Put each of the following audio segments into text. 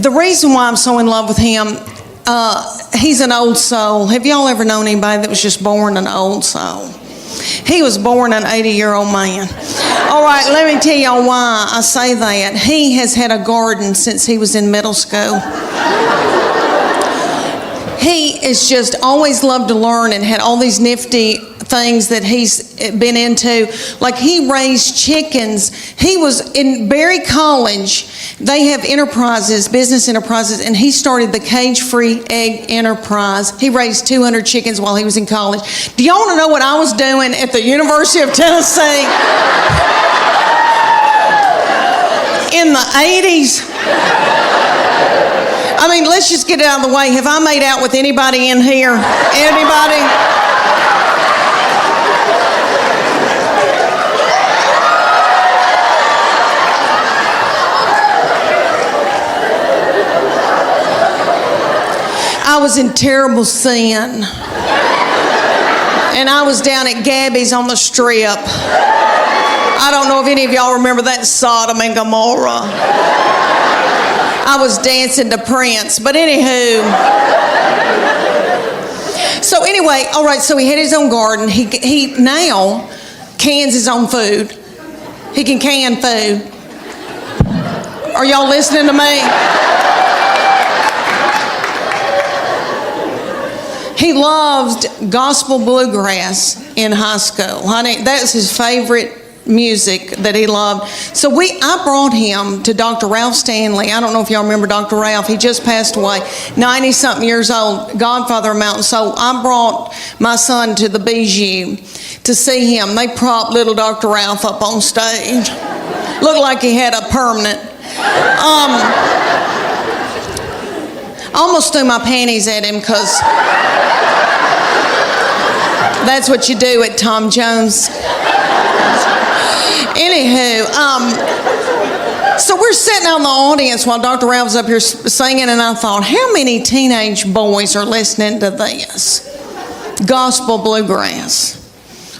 The reason why I'm so in love with him, he's an old soul. Have y'all ever known anybody that was just born an old soul? He was born an 80-year-old man. All right, let me tell y'all why I say that. He has had a garden since he was in middle school. He has just always loved to learn and had all these nifty things that he's been into. Like he raised chickens. He was in Berry College. They have enterprises, business enterprises, and he started the cage-free egg enterprise. He raised 200 chickens while he was in college. Do y'all want to know what I was doing at the University of Tennessee in the 80s? I mean, let's just get it out of the way. Have I made out with anybody in here? Anybody? I was in terrible sin. And I was down at Gabby's on the Strip. I don't know if any of y'all remember that Sodom and Gomorrah. I was dancing to Prince, but anywho. So anyway, all right, so he had his own garden. He now cans his own food. He can can food. Are y'all listening to me? He loved gospel bluegrass in high school. Honey, that's his favorite music that he loved. So I brought him to Dr. Ralph Stanley. I don't know if y'all remember Dr. Ralph. He just passed away, 90-something years old, godfather of Mountain. So I brought my son to the Bijou to see him. They propped little Dr. Ralph up on stage. Looked like he had a permanent. I almost threw my panties at him because that's what you do at Tom Jones. Anywho, so we're sitting out in the audience while Dr. Ralph was up here singing, and I thought, how many teenage boys are listening to this? Gospel bluegrass.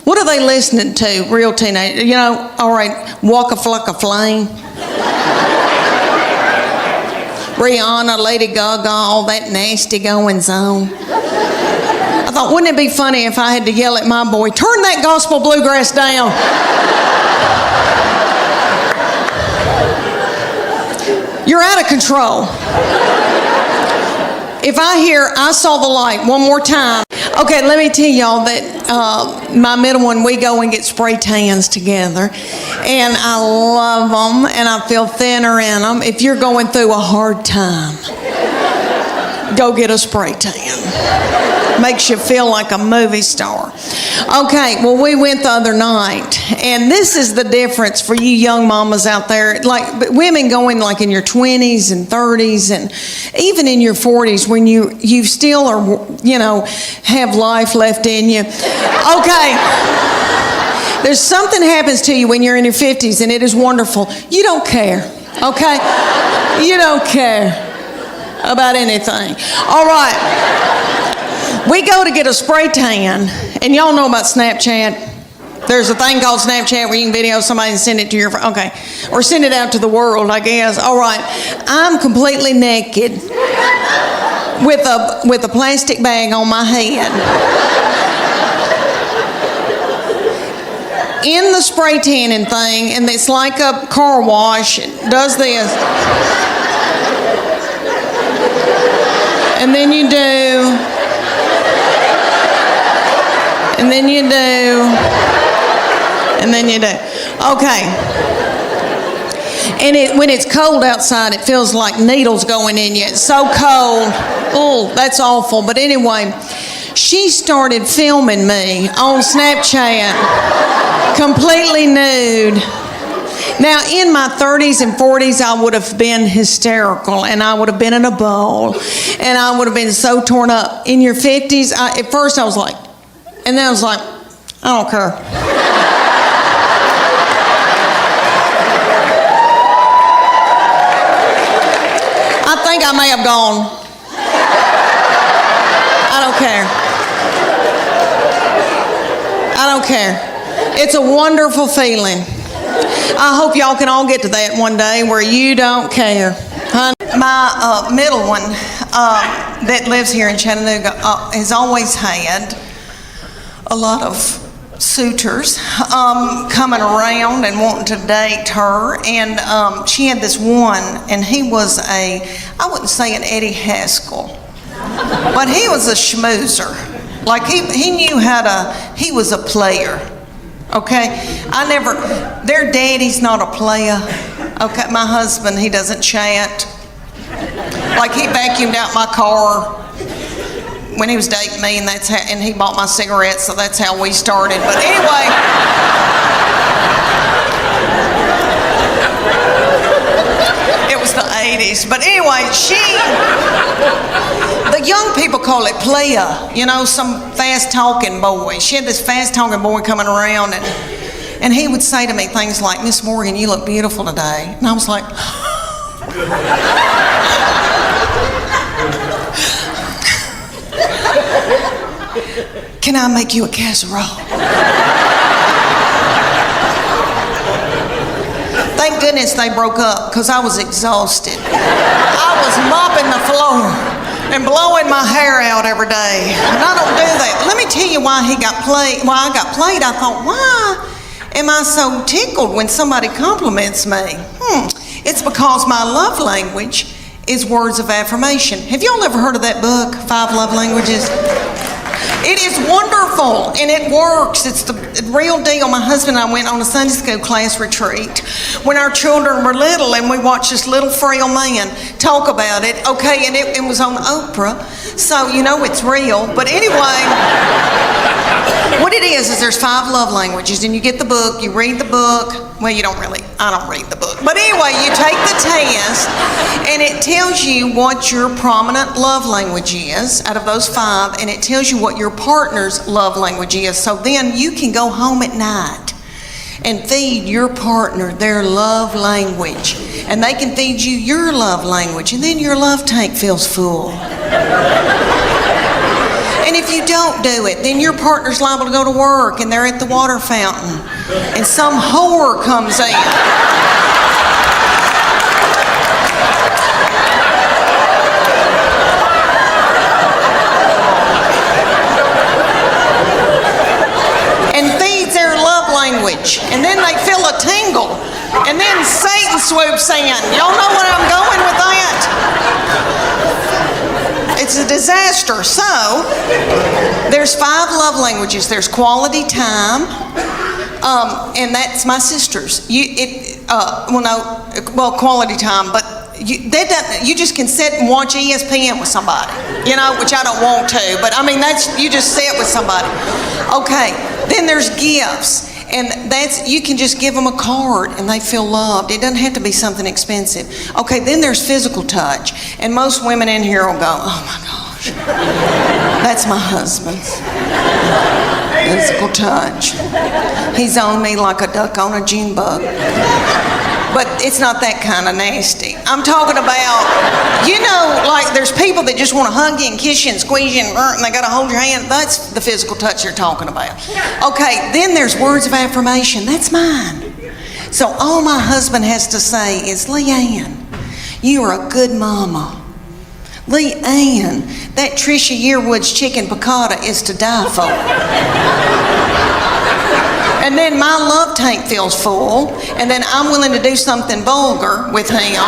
What are they listening to, real teenage? You know, all right, Walk a Flock of Flame. Rihanna, Lady Gaga, all that nasty goings on. I thought, wouldn't it be funny if I had to yell at my boy, turn that gospel bluegrass down? You're out of control. If I hear, I saw the light one more time. Okay, let me tell y'all that my middle one, we go and get spray tans together. And I love them, and I feel thinner in them. If you're going through a hard time, go get a spray tan. Makes you feel like a movie star. Okay, well, we went the other night, and this is the difference for you young mamas out there. Like, women going like in your 20s and 30s and even in your 40s when you still are, you know, have life left in you. Okay. There's something happens to you when you're in your 50s, and it is wonderful. You don't care, okay? You don't care about anything. All right. We go to get a spray tan, and y'all know about Snapchat. There's a thing called Snapchat where you can video somebody and send it to your friend. Okay. Or send it out to the world, I guess. All right. I'm completely naked with a plastic bag on my head. In the spray tanning thing, and it's like a car wash. It does this. And then you do. And then you do. And then you do. Okay. And when it's cold outside, it feels like needles going in you. It's so cold. Oh, that's awful. But anyway, she started filming me on Snapchat, completely nude. Now, in my 30s and 40s, I would have been hysterical, and I would have been in a bowl, and I would have been so torn up. In your 50s, at first I was like, and then I was like, I don't care. I think I may have gone. I don't care. I don't care. It's a wonderful feeling. I hope y'all can all get to that one day where you don't care. Honey, My middle one that lives here in Chattanooga has always had a lot of suitors coming around and wanting to date her, and she had this one, and he was I wouldn't say an Eddie Haskell, but he was a schmoozer. Like he knew he was a player. Okay, their daddy's not a player. Okay, my husband, he doesn't chat. Like he vacuumed out my car when he was dating me, and he bought my cigarettes, so that's how we started. But anyway, it was the 80s. But anyway, the young people call it player, some fast-talking boy. She had this fast-talking boy coming around, and he would say to me things like, "Miss Morgan, you look beautiful today." And I was like, "Can I make you a casserole?" Thank goodness they broke up, because I was exhausted. I was mopping the floor and blowing my hair out every day. And I don't do that. Let me tell you why I got played. I thought, why am I so tickled when somebody compliments me? It's because my love language is words of affirmation. Have y'all ever heard of that book, 5 Love Languages? It is wonderful, and it works. It's the real deal. My husband and I went on a Sunday school class retreat when our children were little, and we watched this little frail man talk about it. Okay, and it was on Oprah, so it's real. But anyway, what it is there's 5 love languages, and you get the book, you read the book. Well, I don't read the book. But anyway, you take the test, and it tells you what your prominent love language is out of those 5, and it tells you what your partner's love language is. So then you can go home at night and feed your partner their love language, and they can feed you your love language, and then your love tank feels full. And if you don't do it, then your partner's liable to go to work, and they're at the water fountain, and some whore comes in. Language, and then they feel a tingle, and then Satan swoops in. Y'all know where I'm going with that? It's a disaster. So there's 5 love languages. There's quality time, and that's my sister's. Quality time, but you just can sit and watch ESPN with somebody, which I don't want to, but you just sit with somebody. Okay, then there's gifts. And you can just give them a card and they feel loved. It doesn't have to be something expensive. Okay, then there's physical touch. And most women in here will go, "Oh my gosh, that's my husband's physical touch. He's on me like a duck on a June bug." But it's not that kind of nasty. I'm talking about, like there's people that just want to hug you and kiss you and squeeze you and they got to hold your hand. That's the physical touch you're talking about. Okay, then there's words of affirmation. That's mine. So all my husband has to say is, "Leanne, you are a good mama. Leanne, that Trisha Yearwood's chicken piccata is to die for." And then my love tank feels full, and then I'm willing to do something vulgar with him.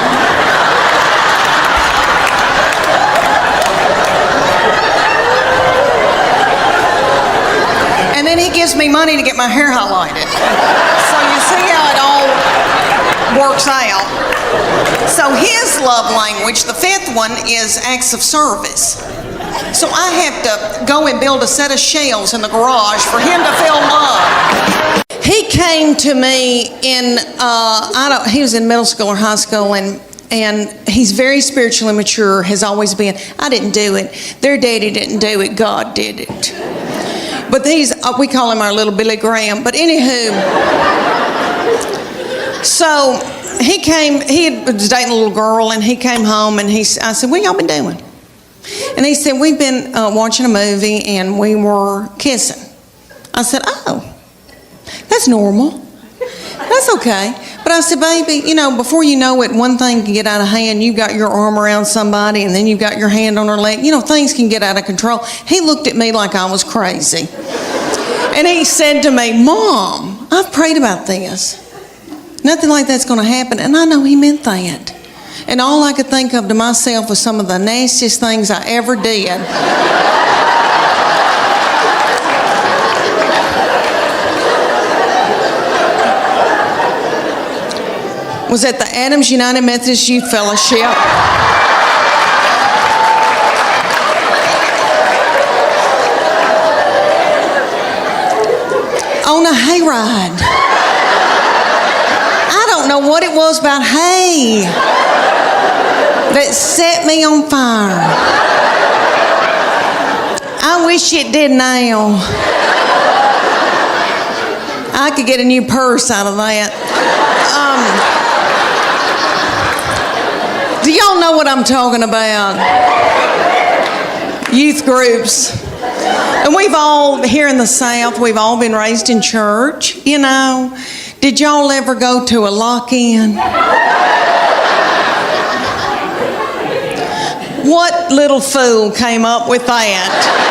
And then he gives me money to get my hair highlighted. So you see how it all works out. So his love language, the 5th one, is acts of service. So I have to go and build a set of shelves in the garage for him to feel love. He came to me he was in middle school or high school, and he's very spiritually mature, has always been. I didn't do it. Their daddy didn't do it. God did it. But we call him our little Billy Graham. But anywho, so he was dating a little girl, and he came home, and I said, "What y'all been doing?" And he said, "We've been watching a movie, and we were kissing." I said, "Oh, that's normal. That's okay." But I said, baby, you know, before you know it, one thing can get out of hand. You've got your arm around somebody, and then you've got your hand on her leg. You know, things can get out of control. He looked at me like I was crazy. And he said to me, Mom, I've prayed about this. Nothing like that's going to happen. And I know he meant that. And all I could think of to myself was some of the nastiest things I ever did. Was at the Adams United Methodist Youth Fellowship. On a hayride. I don't know what it was about hay that set me on fire. I wish it did now. I could get a new purse out of that. Do y'all know what I'm talking about? Youth groups. And we've all, here in the South, we've all been raised in church, you know. Did y'all ever go to a lock-in? What little fool came up with that?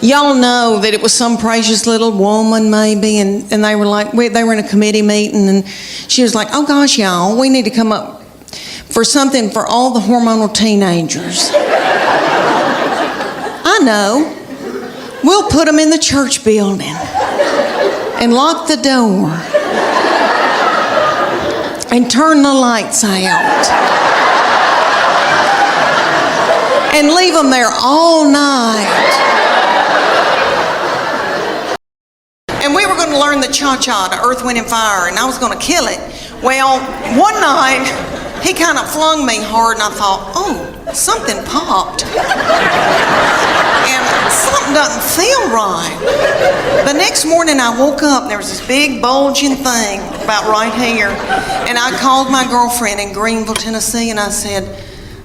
Y'all know that it was some precious little woman maybe, and they were like, they were in a committee meeting, and she was like, oh gosh, y'all, we need to come up for something for all the hormonal teenagers. I know. We'll put them in the church building and lock the door and turn the lights out and leave them there all night. And we were going to learn the cha-cha, to Earth, Wind, and Fire, and I was going to kill it. Well, one night, he kind of flung me hard, and I thought, oh, something popped. And something doesn't feel right. The next morning, I woke up, and there was this big bulging thing about right here. And I called my girlfriend in Greenville, Tennessee, and I said,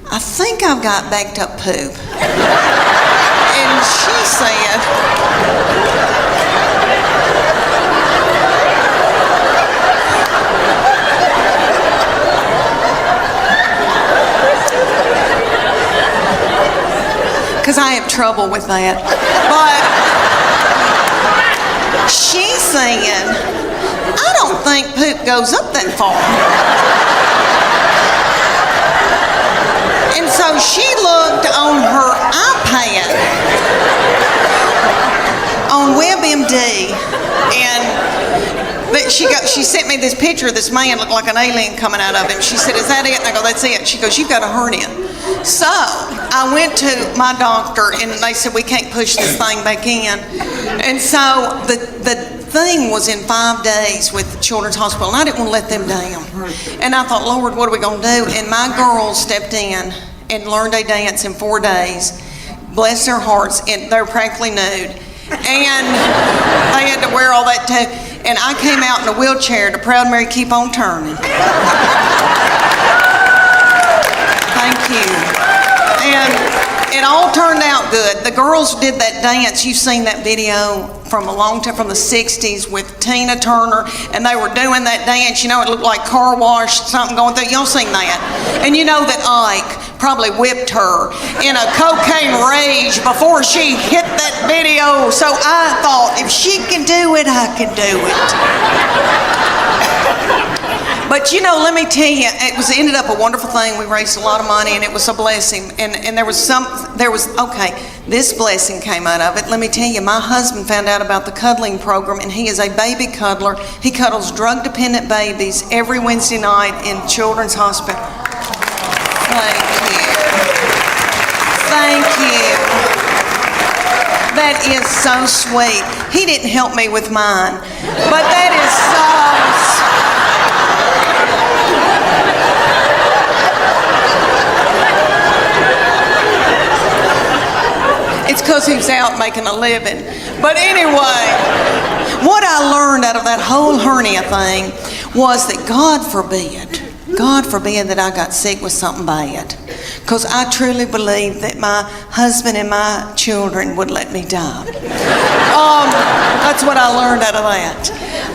I think I've got backed up poop. And she said, because I have trouble with that. But she's saying, I don't think poop goes up that far. And so she looked on her iPad on WebMD, and she sent me this picture of this man looked like an alien coming out of him. She said, is that it? And I go, that's it. She goes, you've got a hernia. So I went to my doctor, and they said, we can't push this thing back in. And so the thing was in 5 days with the Children's Hospital, and I didn't want to let them down. And I thought, Lord, what are we going to do? And my girls stepped in and learned a dance in 4 days. Bless their hearts, and they were practically nude. And they had to wear all that too. And I came out in a wheelchair to Proud Mary Keep On Turning. Thank you. And it all turned out good. The girls did that dance. You've seen that video from a long time, from the 60s with Tina Turner, and they were doing that dance. You know, it looked like car wash, something going through. Y'all seen that? And you know that Ike probably whipped her in a cocaine rage before she hit that video. So I thought, if she can do it, I can do it. But you know, let me tell you, it ended up a wonderful thing. We raised a lot of money, and it was a blessing. And this blessing came out of it. Let me tell you, my husband found out about the cuddling program, and he is a baby cuddler. He cuddles drug-dependent babies every Wednesday night in Children's Hospital. Thank you. Thank you. That is so sweet. He didn't help me with mine, but that is so sweet. It's because he's out making a living. But anyway, what I learned out of that whole hernia thing was that God forbid God forbid that I got sick with something bad, because I truly believe that my husband and my children would let me die. That's what I learned out of that.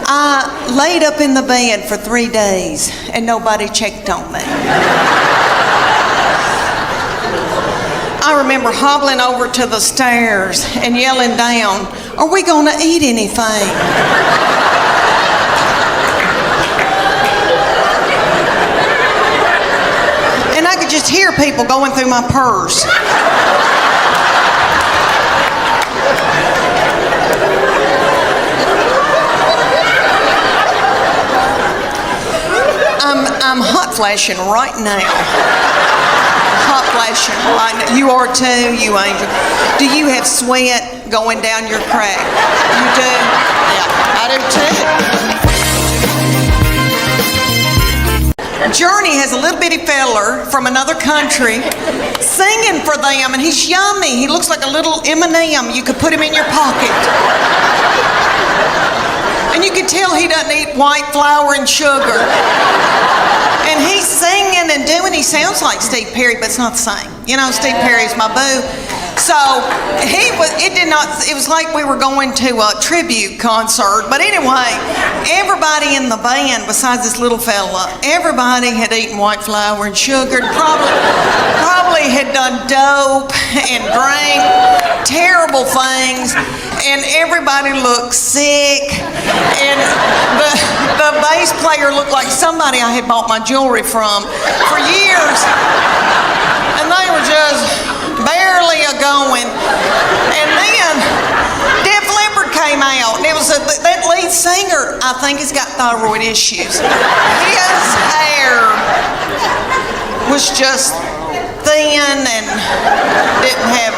I laid up in the bed for 3 days and nobody checked on me. I remember hobbling over to the stairs and yelling down, "Are we going to eat anything?" And I could just hear people going through my purse. I'm hot flashing right now. Hot flashing right now. You are too, you angel. Do you have sweat going down your crack? You do? Yeah, I do too. Journey has a little bitty feller from another country singing for them, and he's yummy. He looks like a little M&M. You could put him in your pocket. And you can tell he doesn't eat white flour and sugar. And he's singing and doing, he sounds like Steve Perry, but it's not the same. You know, Steve Perry's my boo. So it was like we were going to a tribute concert. But anyway, everybody in the band, besides this little fella, everybody had eaten white flour and sugar, probably had done dope and drank terrible things, and everybody looked sick, and the bass player looked like somebody I had bought my jewelry from for years, and they were just barely a-going. And then Def Leppard came out, and it was that lead singer, I think, has got thyroid issues. His hair was just thin and didn't have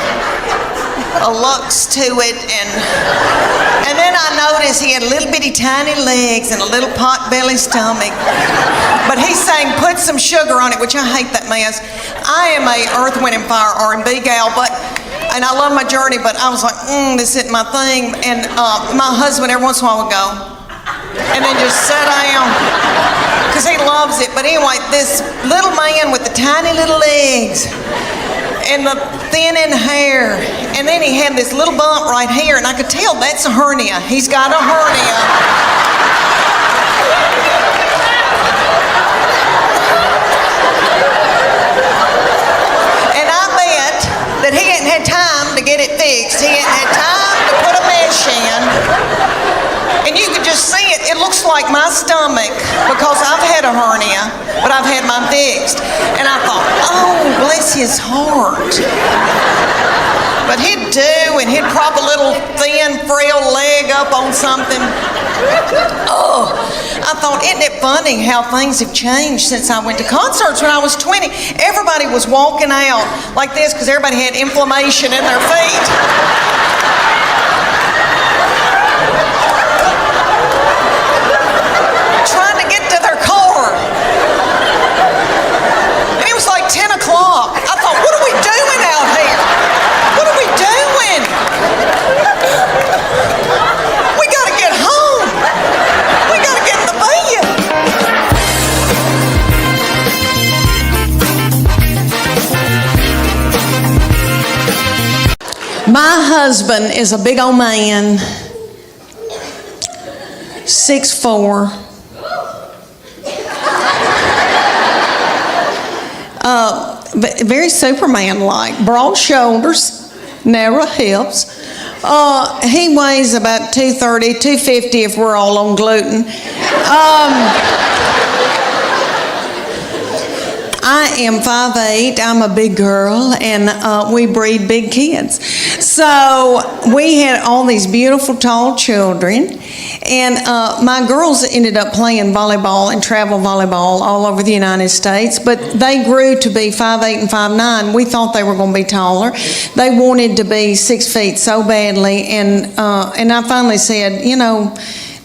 a lux to it, and then I noticed he had little bitty tiny legs and a little pot-belly stomach, but he sang "Put Some Sugar on It," which I hate that mess. I am a Earth, Wind and Fire R&B gal, and I love my Journey, but I was like, this isn't my thing. And my husband every once in a while would go and then just sit down because he loves it. But anyway, this little man with the tiny little legs and the thinning hair, and then he had this little bump right here, and I could tell that's a hernia. He's got a hernia. And I bet that he hadn't had time to get it fixed. He hadn't had time to put a mesh in. And you could just see it. It looks like my stomach, because I've had a hernia, but I've had mine fixed. And I thought, oh, bless his heart. But he'd do, and he'd prop a little thin, frail leg up on something. Oh, I thought, isn't it funny how things have changed since I went to concerts when I was 20? Everybody was walking out like this because everybody had inflammation in their feet. Trying to get to their car. And it was like 10 o'clock. I thought, what are we doing out here? What are we doing? We got to get home. We got to get in the bed. My husband is a big old man, 6'4". Very Superman-like, broad shoulders, narrow hips. He weighs about 230, 250 if we're all on gluten. I am 5'8". I'm a big girl, and we breed big kids. So we had all these beautiful, tall children, and my girls ended up playing volleyball and travel volleyball all over the United States, but they grew to be 5'8" and 5'9". We thought they were going to be taller. They wanted to be 6 feet so badly, and I finally said, you know,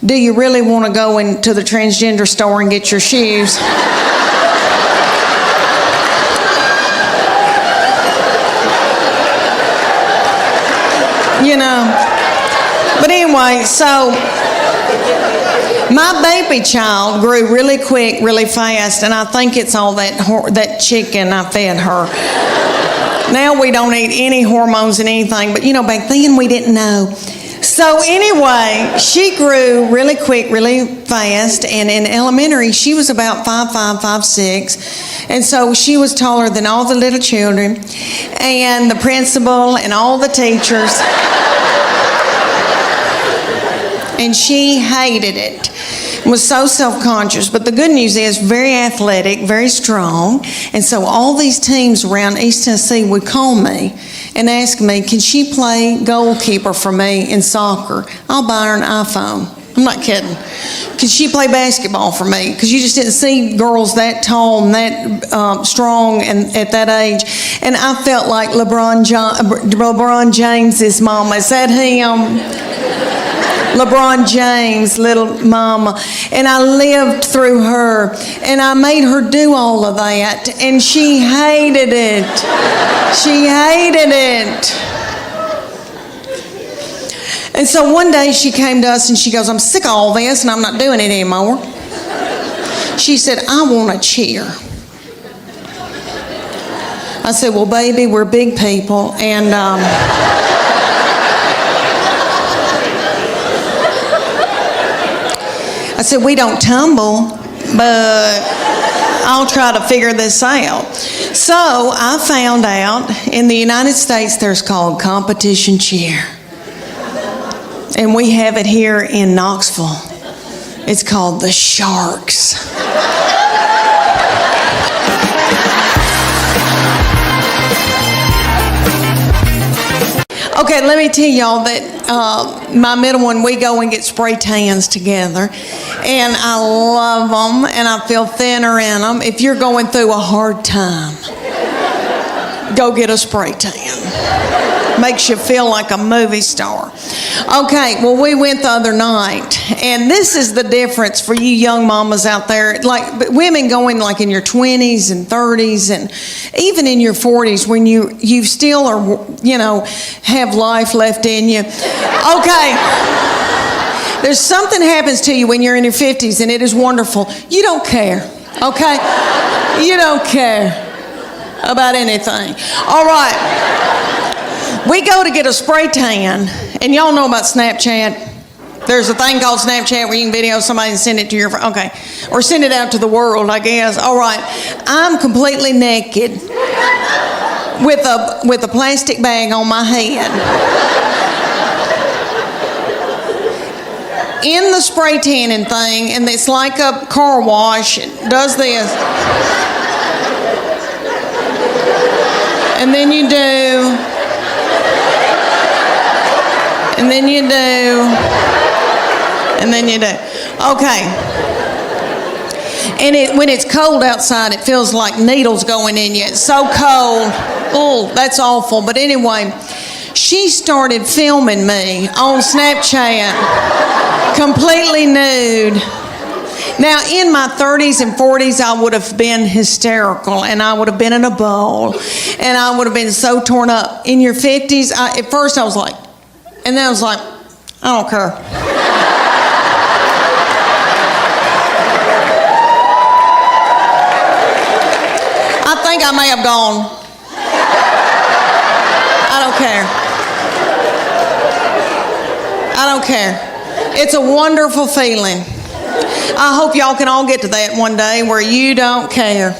do you really want to go into the transgender store and get your shoes? You know, but anyway, so My baby child grew really quick, really fast, and I think it's all that chicken I fed her. Now we don't eat any hormones and anything, but back then we didn't know. So anyway, she grew really quick, really fast, and in elementary she was about 5'5", 5'6", and so she was taller than all the little children, and the principal and all the teachers. And she hated it, was so self-conscious. But the good news is very athletic, very strong. And so all these teams around East Tennessee would call me and ask me, can she play goalkeeper for me in soccer? I'll buy her an iPhone. I'm not kidding. Could she play basketball for me? Because you just didn't see girls that tall and that strong and at that age. And I felt like LeBron James's mama. Is that him? LeBron James, little mama. And I lived through her. And I made her do all of that. And she hated it. She hated it. And so one day she came to us and she goes, I'm sick of all this and I'm not doing it anymore. She said, I want to cheer. I said, well, baby, we're big people. And I said, we don't tumble, but I'll try to figure this out. So I found out in the United States there's called competition cheer. And we have it here in Knoxville. It's called the Sharks. Okay, let me tell y'all that my middle one, we go and get spray tans together. And I love them, and I feel thinner in them. If you're going through a hard time, go get a spray tan. Makes you feel like a movie star. Okay, well, we went the other night, and this is the difference for you young mamas out there. Like women going like in your 20s and 30s and even in your 40s when you still are, have life left in you. Okay. There's something happens to you when you're in your 50s, and it is wonderful. You don't care, okay? You don't care about anything. All right. We go to get a spray tan, and y'all know about Snapchat. There's a thing called Snapchat where you can video somebody and send it to your friend. Okay. Or send it out to the world, I guess. All right. I'm completely naked with a plastic bag on my head. In the spray tanning thing, and it's like a car wash. It does this. And then you do. And then you do. And then you do. Okay. And when it's cold outside, it feels like needles going in you. It's so cold. Oh, that's awful. But anyway, she started filming me on Snapchat, completely nude. Now, in my 30s and 40s, I would have been hysterical, and I would have been in a bowl, and I would have been so torn up. In your 50s, at first I was like, and then I was like, I don't care. I think I may have gone. I don't care. I don't care. It's a wonderful feeling. I hope y'all can all get to that one day where you don't care.